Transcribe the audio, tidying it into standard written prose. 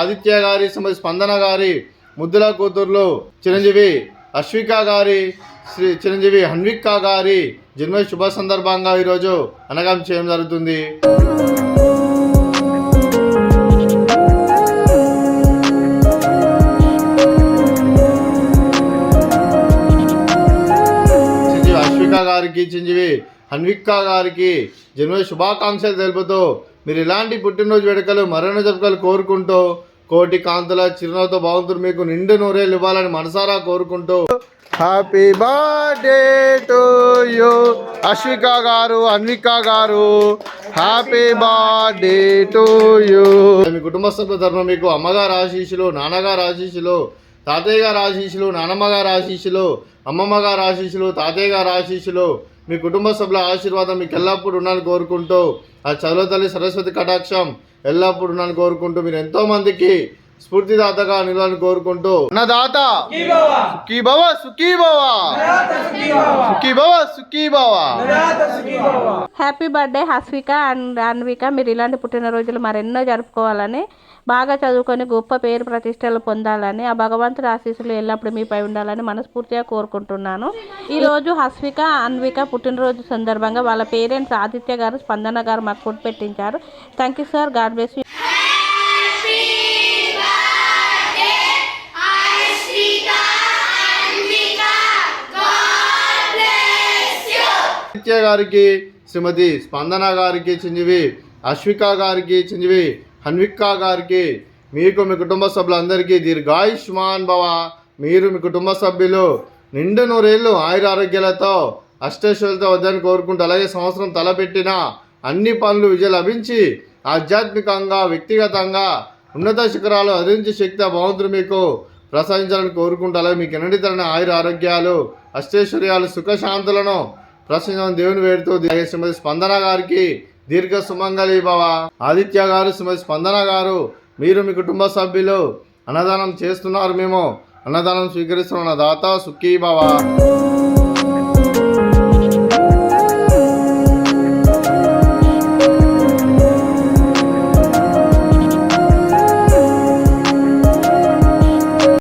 ఆదిత్య గారి, శ్రీమతి స్పందన గారి ముద్దుల కూతుర్లు చిరంజీవి అశ్విక గారి, చిరంజీవి హన్విక గారి జన్మ శుభ సందర్భంగా ఈరోజు అనగాం చేయడం జరుగుతుంది. అశ్విక గారికి, చిరంజీవి హన్విక గారికి జన్మ శుభాకాంక్షలు తెలుపుతూ మీరు ఇలాంటి పుట్టినరోజు వేడుకలు మరెన్నో జరుపుకలు కోరుకుంటూ కోటి కాంతుల చిరునవ్వుతో భగవంతుడు మీకు నిండు నూరేళ్ళు ఇవ్వాలని మనసారా కోరుకుంటూ హ్యాపీ బర్త్డే టు యూ అశ్విక గారు, అన్విక గారు, హ్యాపీ బర్త్డే టు యూ. మీ కుటుంబ సభ్యుల తరఫున మీకు అమ్మగారు ఆశీస్సులు, నాన్నగారు ఆశీస్సులు, తాతయ్య గారు ఆశీస్సులు, నానమ్మ గారు ఆశీస్సులు, అమ్మమ్మ గారు ఆశీస్సులు, తాతయ్య గారు ఆశీస్సులు, మీ కుటుంబ సభ్యుల ఆశీర్వాదం మీకు ఎల్లప్పుడూ ఉండాలని కోరుకుంటూ ఆ చదువు తల్లి సరస్వతి కటాక్షం ఎల్లప్పుడూ ఉండాలని కోరుకుంటూ మీరు ఎంతో మందికి స్ఫూర్తిదాతగా నిలవాలని కోరుకుంటూ నా దాత సుఖీ భవ, సుఖీ భవ, సుఖీ భవ, సుఖీ భవ. Happy birthday Hasvika and Anvika. మీరు ఇలాంటి పుట్టినరోజులు మరెన్నో జరుపుకోవాలని, బాగా చదువుకొని గొప్ప పేరు ప్రతిష్టలు పొందాలని, ఆ భగవంతుడి ఆశీస్సులు ఎల్లప్పుడూ మీపై ఉండాలని మనస్ఫూర్తిగా కోరుకుంటున్నాను. ఈరోజు హస్విక అన్విక పుట్టినరోజు సందర్భంగా వాళ్ళ పేరెంట్స్ ఆదిత్య గారు, స్పందన గారు మాకు ఫుడ్ పెట్టించారు. Thank you sir, God bless you. Aditya గారికి, శ్రీమతి స్పందన గారికి, చిరంజీవి అశ్విక గారికి, చిరంజీవి హన్విక గారికి, మీకు మీ కుటుంబ సభ్యులందరికీ దీర్ఘాయుష్మాన్ భవ. మీరు మీ కుటుంబ సభ్యులు నిండు నూరేళ్ళు ఆయుర ఆరోగ్యాలతో అష్టైశ్వర్యాలతో వద్దని కోరుకుంటూ, అలాగే సంవత్సరం తలపెట్టిన అన్ని పనులు విజయం లభించి ఆధ్యాత్మికంగా, వ్యక్తిగతంగా ఉన్నత శిఖరాలు అధించే శక్తి భగవంతుడు మీకు ప్రసాదించాలని కోరుకుంటూ, అలాగే మీకు ఎన్నటి తరని ఆయుర ఆరోగ్యాలు, అష్టైశ్వర్యాలు, సుఖశాంతులను ప్రసంగం దేవుని వేడుతూ శ్రీమతి స్పందన గారికి దీర్ఘ సుమంగళి భవ. ఆదిత్య గారు, శ్రీమతి స్పందన గారు, మీరు మీ కుటుంబ సభ్యులు అన్నదానం చేస్తున్నారు, మేము అన్నదానం స్వీకరిస్తున్న దాత సుఖీ భవ.